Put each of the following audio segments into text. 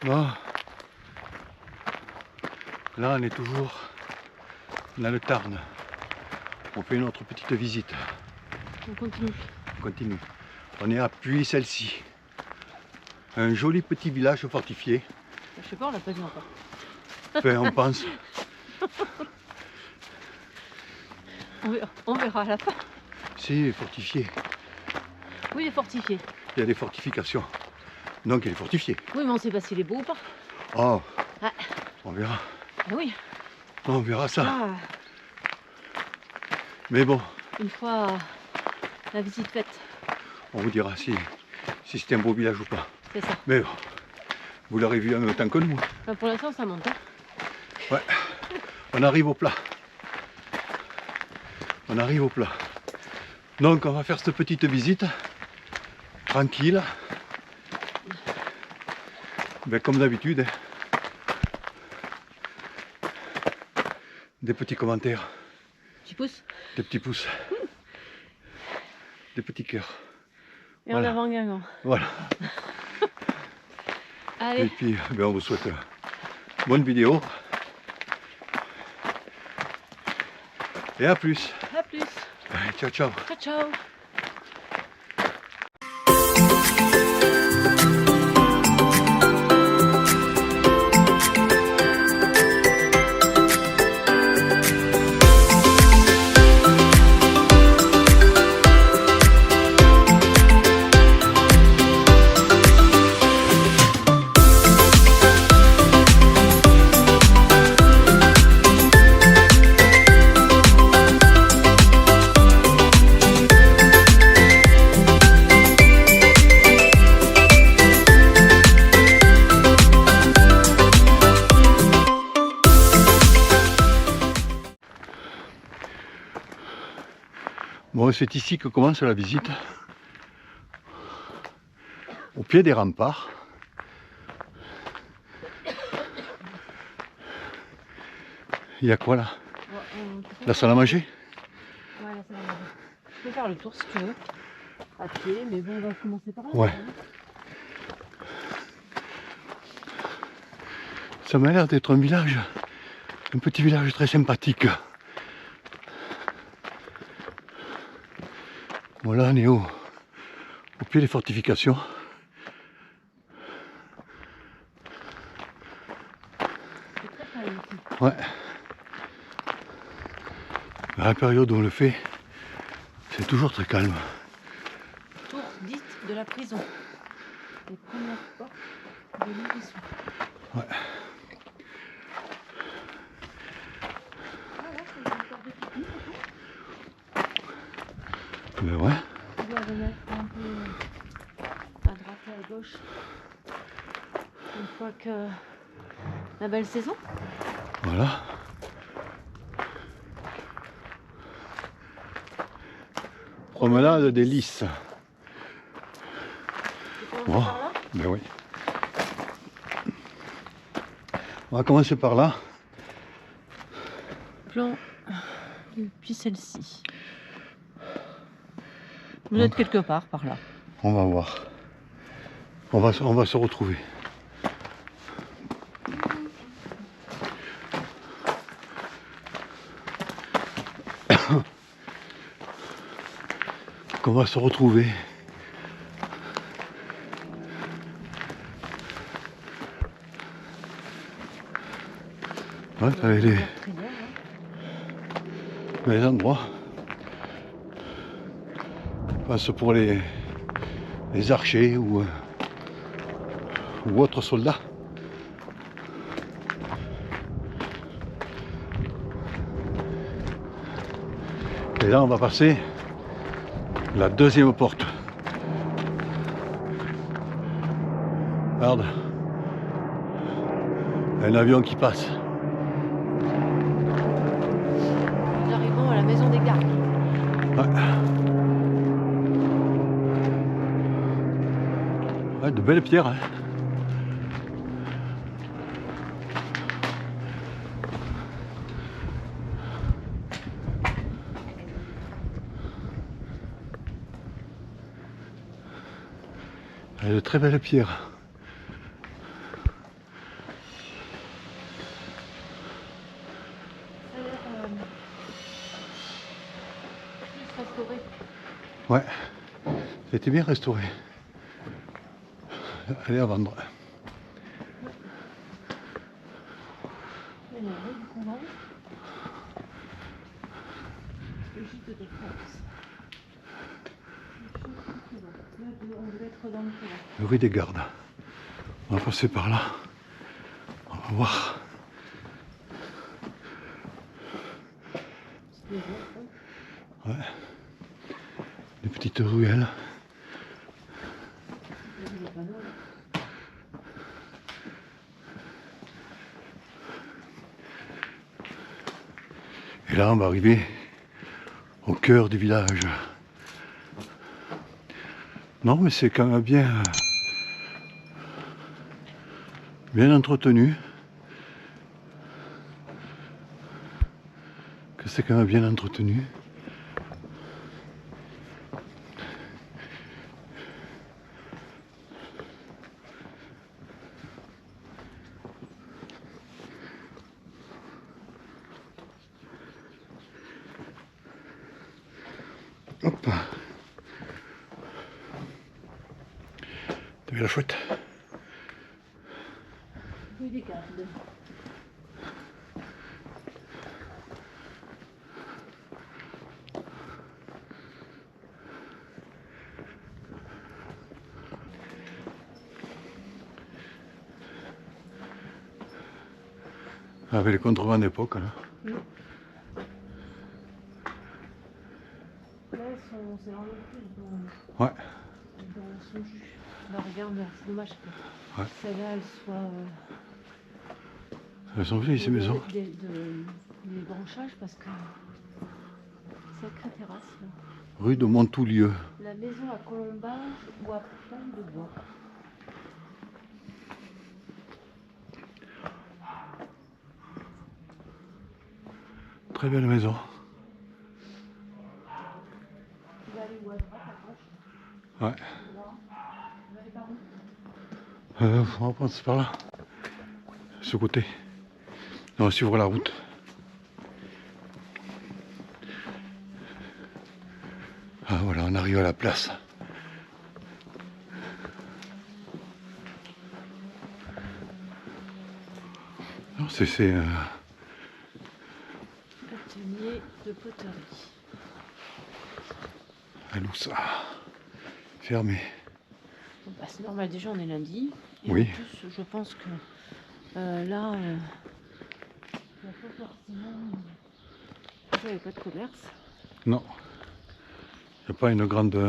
Bon. Là, on est toujours dans le Tarn. On fait une autre petite visite. On continue. On continue. On est à Puy-Celle-ci. Un joli petit village fortifié. Je sais pas, on l'a pas vu encore. Enfin, on pense. On verra à la fin. Si, fortifié. Oui, il est fortifié. Il y a des fortifications. Donc il est fortifié. Oui, mais on sait pas s'il est beau ou pas. Oh, Ah. on verra. Ah oui. On verra ça. Ah, Mais bon, une fois la visite faite, on vous dira si c'est un beau village ou pas. c'est ça. Mais bon, vous l'aurez vu en même temps que nous. Enfin, pour l'instant, ça monte. Hein. Ouais, on arrive au plat. On arrive au plat. Donc on va faire cette petite visite. Tranquille. Ben, comme d'habitude. Hein. Des petits commentaires. Tu pousses. Des petits pouces. Des petits cœurs. Et Voilà. en avant Guingamp. Voilà. Et Allez, puis ben, on vous souhaite bonne vidéo. Et à plus. à plus. Allez, ciao ciao. Ciao, ciao. Bon, c'est ici que commence la visite. Au pied des remparts. Il y a quoi là? La salle à manger? Ouais, la salle à manger. Tu peux faire le tour si tu veux. À pied, mais bon, on va commencer par là. Ouais. Ça m'a l'air d'être un village, un petit village très sympathique. Voilà, on est au pied des fortifications. C'est très calme ici. Ouais. À la période où on le fait, c'est toujours très calme. Tour dite de la prison. Les premières portes de l'Irisson. Ouais. Ah là, c'est une sorte de pique-nique. Ben ouais. Tu dois remettre un peu à droite et à gauche. Une fois que la belle saison. Voilà. Promenade des Lys. Tu commences Bon, par là. ben oui. On va commencer par là. Plan et puis celle-ci. Vous êtes quelque part par là. On va voir. On va se retrouver. On va se retrouver. Ouais, t'avais les endroits. Je pense pour les archers ou autres soldats. Et là on va passer la deuxième porte. Regarde. Un avion qui passe. Nous arrivons à la maison des gardes. Ouais. Ouais, de belles pierres. Hein. De très belles pierres. Ouais, c'était bien restauré. Allez à vendre. Il y a la rue du Couvent. Le gîte de France. On devait être dans le couvent. Rue des Gardes. On va passer par là. On va voir. Ouais. Des petites ruelles. Et là, on va arriver au cœur du village. Non, mais c'est quand même bien entretenu. Que c'est quand même bien entretenu. Hop. T'as vu la chouette? Rue des Gardes. Avec les contrebans d'époque, là. Là, c'est vraiment plus Ouais. dans son jus. Là, regarde, c'est dommage que Ouais. celle-là, elle soit. Elles sont vieilles ces maisons. Des branchages parce que. Sacrée terrasse, là. Rue de Montoulieu. La maison à colombage ou à pomme de bois. Très belle maison. Tu vas aller où à droite, à gauche? Ouais. Tu vas aller par où? On va passer par là. Ce côté. On va suivre la route. Ah voilà, on arrive à la place. Non, c'est Atelier de poterie. à Loussa. Fermé. Bon, bah, c'est normal, déjà on est lundi. Et Oui. en plus, je pense que là, il n'y a pas forcément. Il n'y avait pas de commerce. Non. Il n'y a pas une grande Il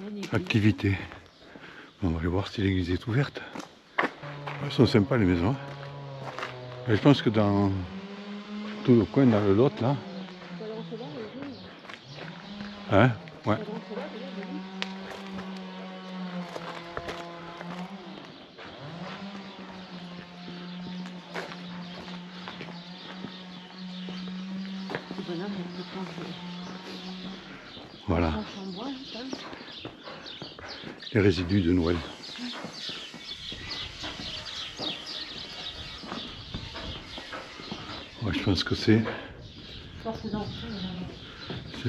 y a une église. activité. On va aller voir si l'église est ouverte. Elles sont sympas les maisons. Et je pense que dans tout le coin, dans le lot là. Tu vas le recevoir, le jeu, Hein? Ouais. tu vas le recevoir, déjà, le jeu. Le bonhomme avec le planche. Voilà. Planche en bois, juste, hein. Les résidus de Noël. Ouais, je pense que c'est Porte d'entrée.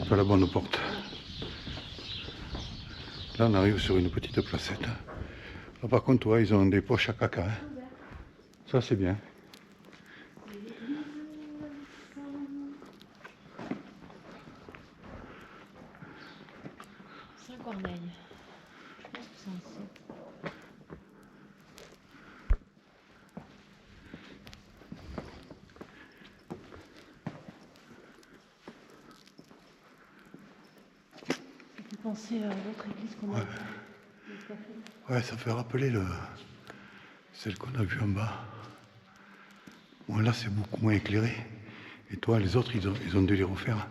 pas la bonne porte. Là, on arrive sur une petite placette. Là, par contre, ouais, ils ont des poches à caca. Hein. Ça, c'est bien. Saint-Corneille. Je pense que c'est un site. Ça fait penser à l'autre église qu'on a vue. Le café. Ouais, ça fait rappeler celle qu'on a vue en bas. Bon, là, c'est beaucoup moins éclairé. Et toi, les autres, ils ont dû les refaire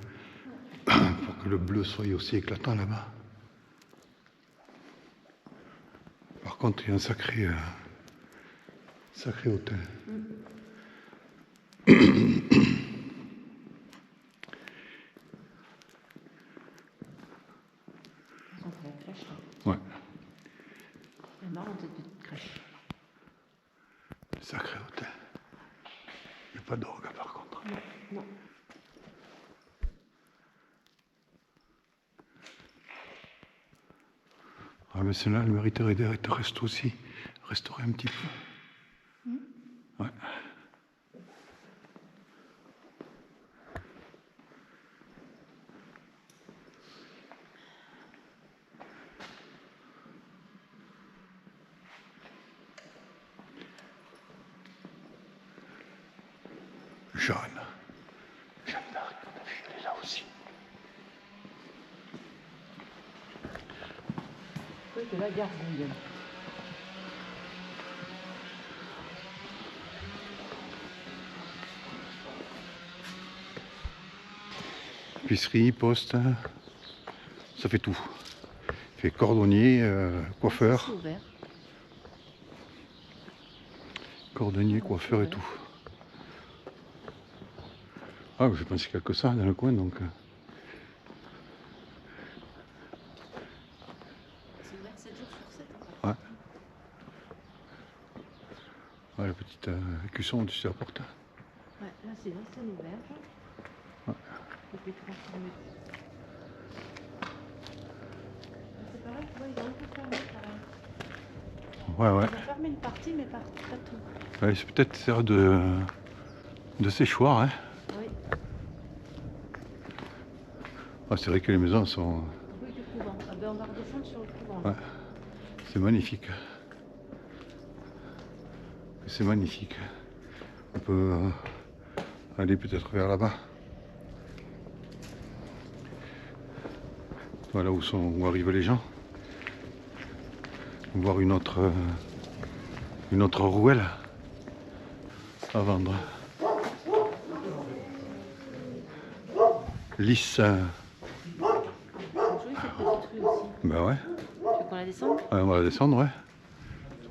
pour que le bleu soit aussi éclatant là-bas. Par contre, il y a un sacré hôtel. Ils ont fait la crèche, là. Ouais, Elle est marrante, cette petite crèche. sacré hôtel. Il n'y a pas d'orgue par contre. Non. Ah mais celle-là, elle mériterait d'être restaurée un petit peu. Ouais. Jeanne d'Arc, on a vu, elle est là aussi. De la gargouille. Épicerie, poste, ça fait tout. Fait cordonnier, coiffeur. C'est ouvert. Cordonnier, coiffeur et tout. Ah, je pensais qu'il n'y a que ça dans le coin donc. C'est ouvert 7 jours sur 7. Ouais. Ouais, la petite écusson au-dessus de la porte. Ouais, là c'est l'ancienne auberge. Ouais. C'était transformé. C'est pareil, tu vois, ils ont un peu fermé pareil. Ouais, ouais. Ils ont fermé une partie, mais pas tout. Ouais, c'est peut-être ça de séchoir, hein. Oui. Ah, c'est vrai que les maisons sont. Rue du couvent. Ah ben on va redescendre sur le couvent. Ouais. C'est magnifique. C'est magnifique. On peut aller peut-être vers là-bas. Voilà où arrivent les gens. Voir une autre rouelle à vendre. Lisse. C'est joli cette petite rue aussi. Ben ouais. Tu veux qu'on la descende? Ouais, on va la descendre, ouais.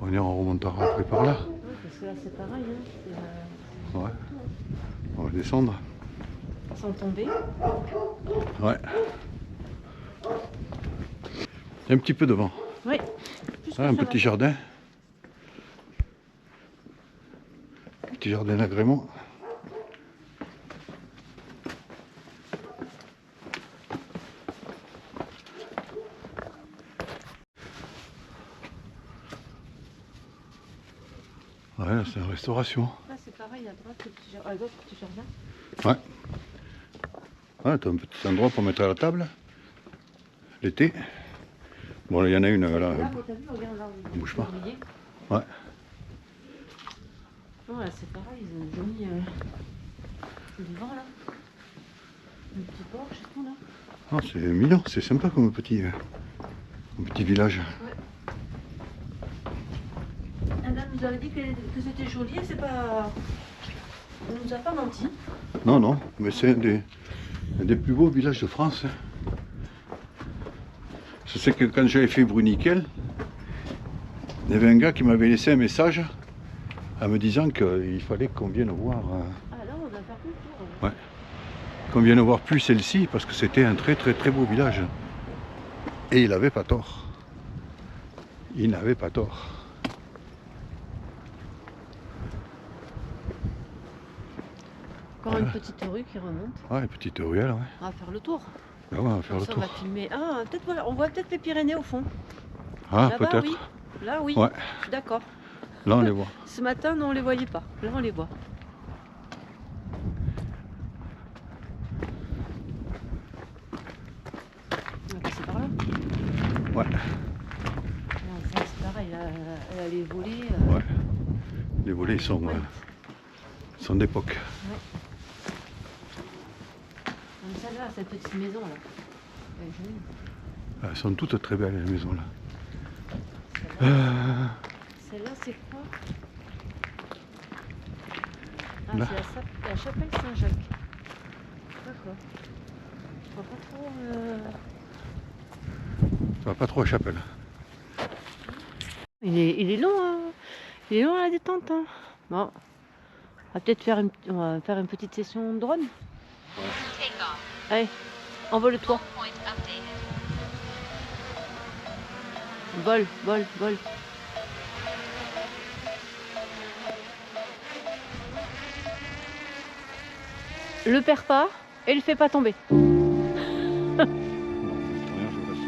On va venir en remontant après par là. Oui, parce que là c'est pareil. Hein. Ouais. On va descendre. Sans tomber. Ouais. Un petit peu devant. Oui. Ah, un petit jardin. Petit jardin d'agrément. Ouais, là, c'est une restauration. Là c'est pareil, à droite, à gauche, petit jardin. Ouais. Ouais, t'as un petit endroit pour mettre à la table. L'été. Bon, il y en a une là. Là, t'as vu, regarde là. Bouge pas. Oublié. Ouais. Non, là c'est pareil, ils ont mis devant là. Un petit porche et tout là. Ah, c'est mignon, c'est sympa comme petit village. Ouais. La dame nous avait dit que c'était joli, c'est pas. On nous a pas menti. Non, non, mais c'est un des plus beaux villages de France. Je sais que quand j'avais fait Bruniquel, il y avait un gars qui m'avait laissé un message en me disant qu'il fallait qu'on vienne voir. Ah là, on a fait tout le tour. Ouais. Qu'on vienne voir plus celle-ci parce que c'était un très très très beau village. Et il n'avait pas tort. Il n'avait pas tort. Encore une petite rue qui remonte. Ouais, petite ruelle, ouais. On va faire le tour. Ah ouais, on va faire Comme le ça, tour. on va filmer. Ah, peut-être voilà, on voit peut-être les Pyrénées au fond. Ah, Là-bas, peut-être. oui. Là, oui. Ouais. Je suis d'accord. Là, on les voit. Ce matin, non, on les voyait pas. Là, on les voit. On va passer par là. Ouais. Là, ça, c'est pareil. Là, là, les volets. Ouais. Les volets sont d'époque. Ouais. Comme ça, là, cette petite maison là. Elle est jolie. Elles sont toutes très belles, les maisons là. Celle-là, c'est quoi? Ah, Là. c'est la chapelle Saint-Jacques. D'accord. Je vois pas trop. Ça va pas trop à Chapelle. Il est long, hein. Il est long à la détente. Hein. Bon. On va peut-être faire une petite session de drone. Allez, envole-toi. Vole, vole, vole. Le perds pas et le fais pas tomber. Non, je reste.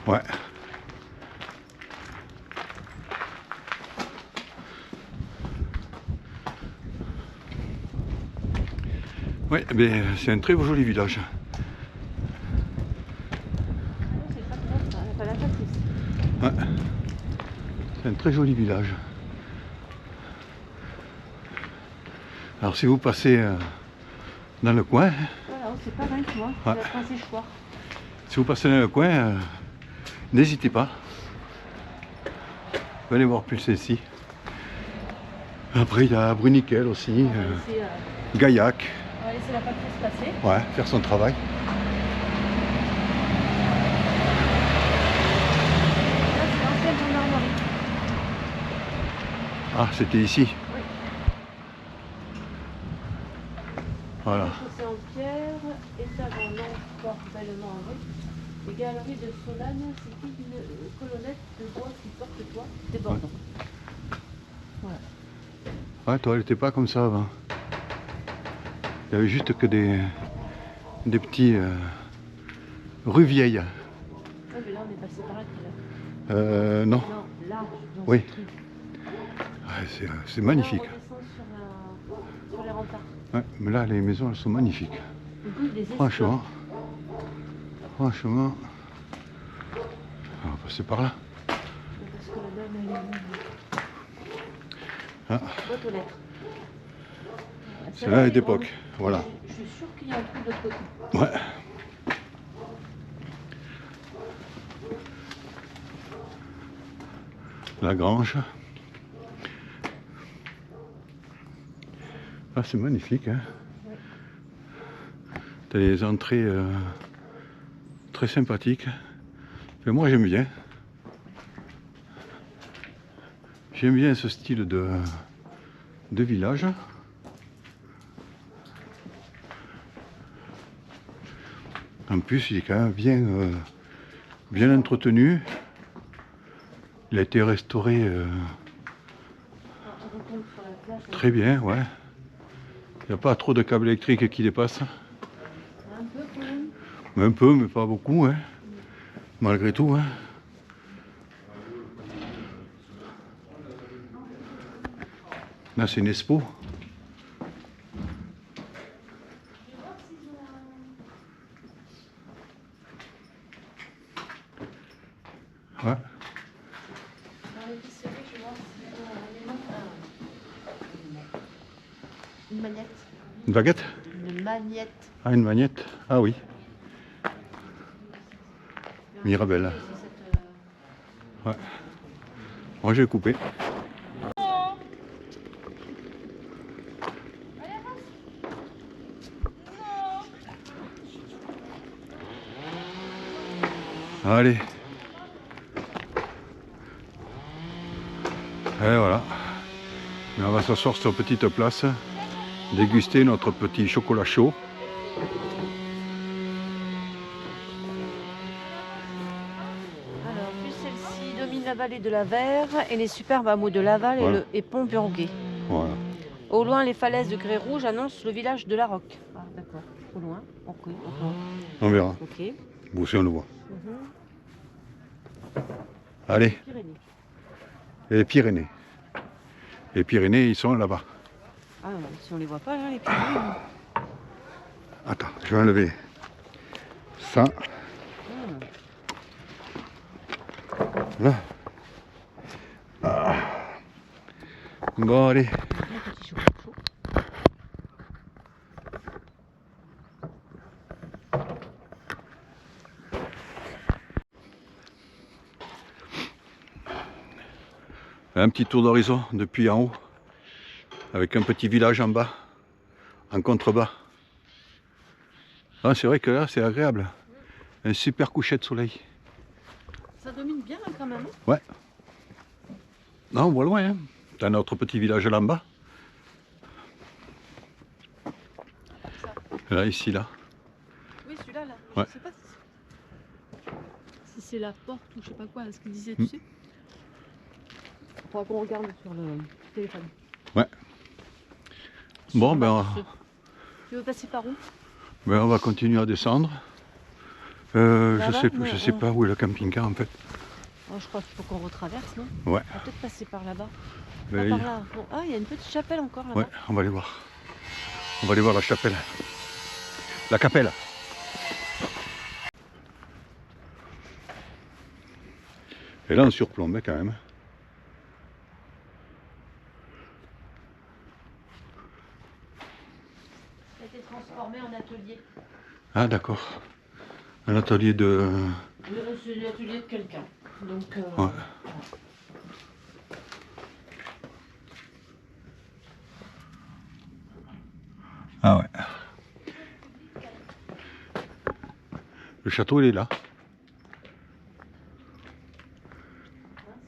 Ouais. Ouais, mais c'est un très joli village. C'est pas trop, ça, pas la factrice. Ouais. C'est un très joli village. Alors si vous passez dans le coin, Voilà, c'est pas mal, tu vois. Ouais. C'est assez choix. si vous passez dans le coin, n'hésitez pas. Venez voir Pulsessi. Après il y a Bruniquel aussi, On va laisser, Gaillac. on va laisser la factrice passer. Ouais, faire son travail. Là, c'est l'ancienne gendarmerie. Ah, c'était ici. Oui. Voilà. Chaussée en pierre, étage en or bellement en rue. Les galeries de Solane, c'est une colonnette de bois qui porte toit débordant. Voilà. Ouais, toi, elle n'était pas comme ça avant. Il y avait juste que des petits rues vieilles. Ouais, mais là, on est passé par là tout à l'heure. Non. Non, là, dans Oui. ce truc. Ouais, c'est Là, magnifique. on redescend sur les remparts. Ouais, mais là, les maisons, elles sont magnifiques. Du coup, des Franchement. Franchement. On va passer par là. Parce que la dame, elle est Ah, boîte aux lettres. celle-là est d'époque. Voilà. Je suis sûre qu'il y a un truc de l'autre côté. Ouais. La grange. Ah, c'est magnifique, hein. Ouais. T'as des entrées très sympathiques. Mais moi, j'aime bien. J'aime bien ce style de village. En plus, il est quand même bien entretenu. Il a été restauré On retombe sur la plage. très bien, ouais. Il n'y a pas trop de câbles électriques qui dépassent. Un peu quand même. Un peu, mais pas beaucoup, hein. Malgré tout, hein. Là, c'est une expo. Ouais. Dans l'épicerie, je vais voir si une magnette. Une baguette? Une magnette. Ah, une magnette? Ah oui. Mirabelle. Ouais. Moi, j'ai coupé. Allez. Et voilà. Mais on va s'asseoir sur petite place, déguster notre petit chocolat chaud. Alors, puis celle-ci domine la vallée de la Verre et les superbes hameaux de Laval Voilà. et Pont-Burguet. Voilà. Au loin, les falaises de Grès Rouge annoncent le village de La Roque. Ah, d'accord. Au loin. Ok. On verra. Ok. Bon, si on le voit. Mhm. Allez. Pyrénées. Et les Pyrénées. Les Pyrénées, ils sont là-bas. Ah, si on les voit pas là, les Pyrénées. Attends, je vais enlever ça. Là. Ah. Bon, allez. Un petit chocolat chaud. Un petit tour d'horizon depuis en haut, avec un petit village en bas, en contrebas. Ah, c'est vrai que là, c'est agréable. Un super coucher de soleil. Ça domine bien là, quand même. Ouais. Non, on voit loin. Hein. T'as notre petit village là en bas. Là, ici, là. Oui, celui-là, là. Ouais. Je sais pas si c'est la porte ou je sais pas quoi, ce qu'il disait, tu sais. Faudra qu'on regarde sur le téléphone. Ouais. Bon, ben, Tu veux passer par où? on va continuer à descendre. Je Là-bas, sais pas où est le camping-car en fait. Oh, je crois qu'il faut qu'on retraverse, non? Ouais. On va peut-être passer par là-bas. Mais Pas par là. Bon, ah, il y a une petite chapelle encore là-bas. ouais, on va aller voir. On va aller voir la chapelle. La capelle. Et là, on surplombe quand même. Ça a été transformé en atelier. Ah, d'accord. Un atelier de... C'est l'atelier de quelqu'un. Donc, Ouais. Ah ouais. Le château, il est là.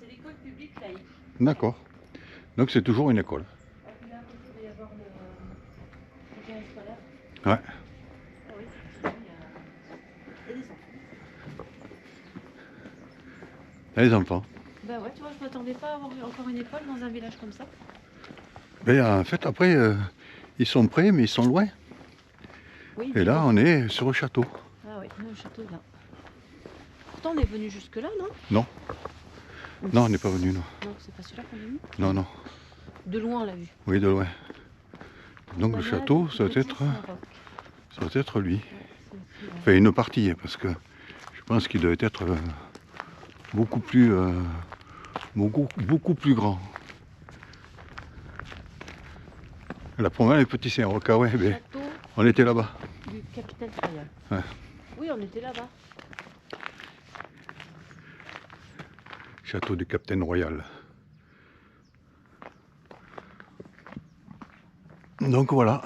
C'est l'école publique laïque. D'accord. Donc c'est toujours une école. Et là, à côté, il va y avoir le terrain scolaire. Ouais. Ah oui, il y a des enfants. Là, les enfants. Bah ouais, tu vois, je m'attendais pas à avoir encore une école dans un village comme ça. Ben, en fait, après, ils sont près, mais ils sont loin. Oui, Et là, on est sur le château. Ah oui, le château est là. Pourtant, on est venu jusque-là, non? Non. Non, on n'est pas venu, non. Non, c'est pas celui-là qu'on a vu. Non, non. De loin, on l'a vu. Oui, de loin. Donc le Voilà, château, du ça petit Saint-Roch. doit être lui. Ouais, c'est celui-là. Enfin, une partie, parce que je pense qu'il doit être beaucoup plus grand. La première, les petits Saint-Roch, ah ouais, ben, Château on était là-bas. du capitaine Royal. Ouais. Oui, on était là-bas. Château du Capitaine Royal. Donc voilà.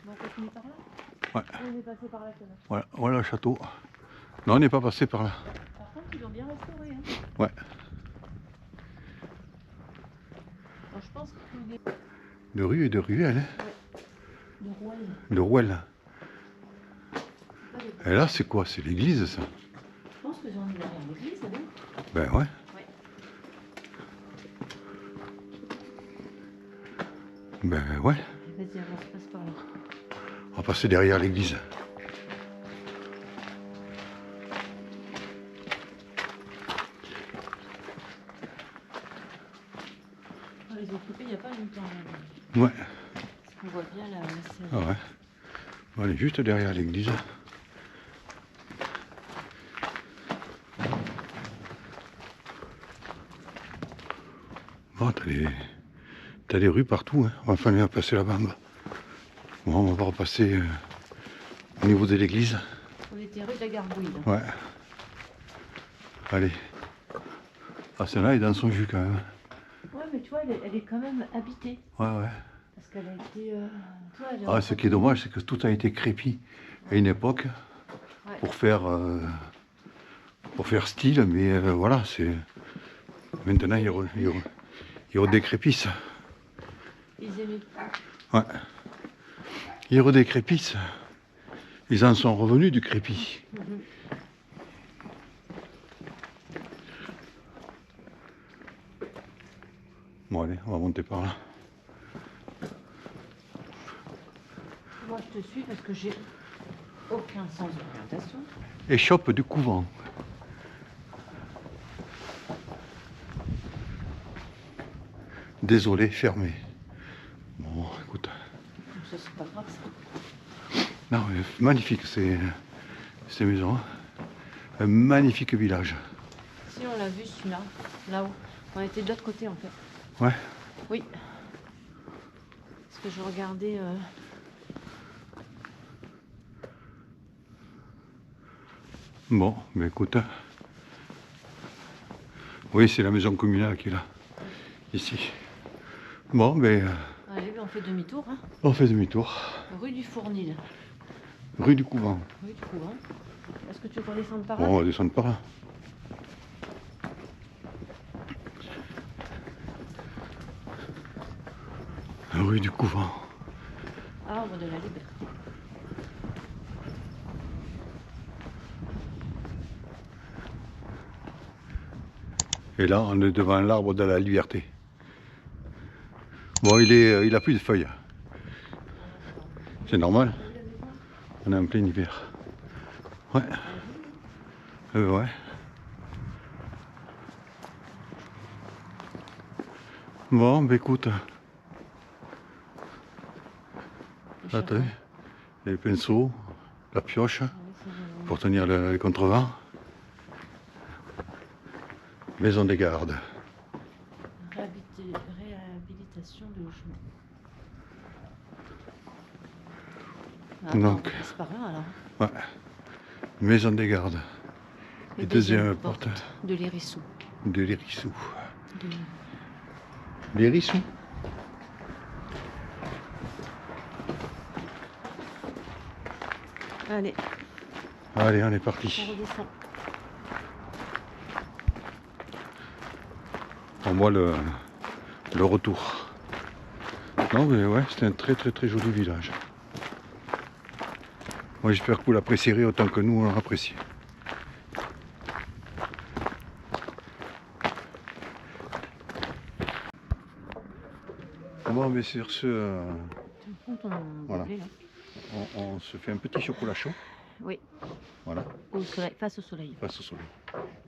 On continue par là? Ouais. On est passé par là, c'est là. Voilà le château. Non, on n'est pas passé par là. Par contre, ils l'ont bien restauré. Hein. Ouais. Alors, je pense qu'il est De rue et de ruelle, hein. de Rouen. De rouelle. Et là, c'est quoi? C'est l'église, ça? Je pense que j'en ai derrière l'église, non? Ben ouais. Ouais. Ben ouais. Vas-y, avance, passe par là. On va passer derrière l'église. On les a occupés il n'y a pas longtemps. Là. Ouais. On voit bien la scène. Ah ouais. On est juste derrière l'église. Oh, t'as des rues partout, hein. Enfin, on va passer là-bas. Bon, on va repasser au niveau de l'église. On était rue de la Garbouille. Ouais. Allez. Ah, celle-là est dans son jus quand même. Ouais, mais tu vois, elle est quand même habitée. Ouais, ouais. Parce qu'elle a été... toi, Ah, ce qui est dommage, c'est que tout a été crépi à une époque Ouais. pour faire style, mais voilà, c'est... Maintenant, ils redécrépissent. Ils aimaient pas. Ouais. Ils redécrépissent. Ils en sont revenus du crépi. Bon, allez, on va monter par là. Moi, je te suis parce que j'ai aucun sens d'orientation. Échoppe du couvent. Désolé, fermé. Bon, écoute. Ça, c'est pas grave, ça. Non, mais magnifique ces maisons. Un magnifique village. Si, on l'a vu celui-là, là-haut. On était de l'autre côté, en fait. Ouais. Oui. Parce que je regardais... Bon, mais écoute. Oui, c'est la maison communale qui est là. Ici. Bon, ben... Allez, on fait demi-tour. Hein. On fait demi-tour. Rue du Fournil. Rue du Couvent. Rue du Couvent. Est-ce que tu veux qu'on descende par là? Bon, on va descendre par là. Rue du Couvent. Arbre de la Liberté. Et là, on est devant l'arbre de la liberté. Bon, il a plus de feuilles. C'est normal. On est en plein hiver. Ouais. Ouais. Bon, bah écoute. Là, t'as vu les pinceaux, la pioche pour tenir les contrevents. Maison des gardes. Réhabilitation de logement. Donc, c'est par là alors. Ouais. Maison des gardes. Et deuxième porte de l'Hérissou. De l'Hérissou. L'Hérissou. Allez. Allez, on est parti. On redescend. On voit le retour. Non mais ouais, c'est un très très très joli village. Moi j'espère que vous l'apprécierez autant que nous on l'a apprécié. Bon mais sur ce... voilà. On se fait un petit chocolat chaud. Oui. Voilà. Au soleil, face au soleil. Face au soleil.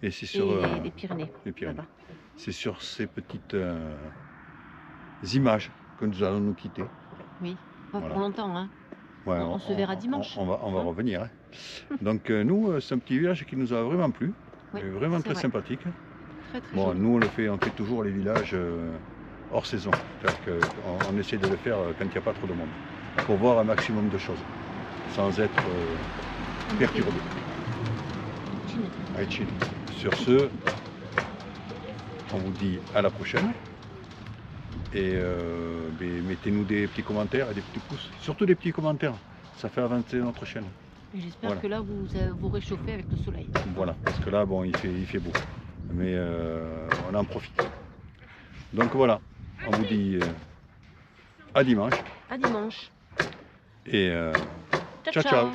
Et c'est sur les Pyrénées. Les Pyrénées. Là-bas. C'est sur ces petites images que nous allons nous quitter. Oui, pas voilà. pour longtemps. Hein. Ouais, on se verra dimanche. On va revenir. Hein. Donc nous, c'est un petit village qui nous a vraiment plu. Oui, vraiment très sympathique. Très, très bon, joli. nous on fait toujours les villages hors saison. C'est-à-dire qu'on essaie de le faire quand il n'y a pas trop de monde. Pour voir un maximum de choses. Sans être perturbé. Allez, chill. Sur ce, on vous dit à la prochaine. Et mettez-nous des petits commentaires et des petits pouces. Surtout des petits commentaires. Ça fait avancer notre chaîne. Et j'espère que là vous vous réchauffez avec le soleil. Voilà, parce que là bon il fait beau. Mais on en profite. Donc voilà, on vous dit à dimanche. À dimanche. Et ciao ciao.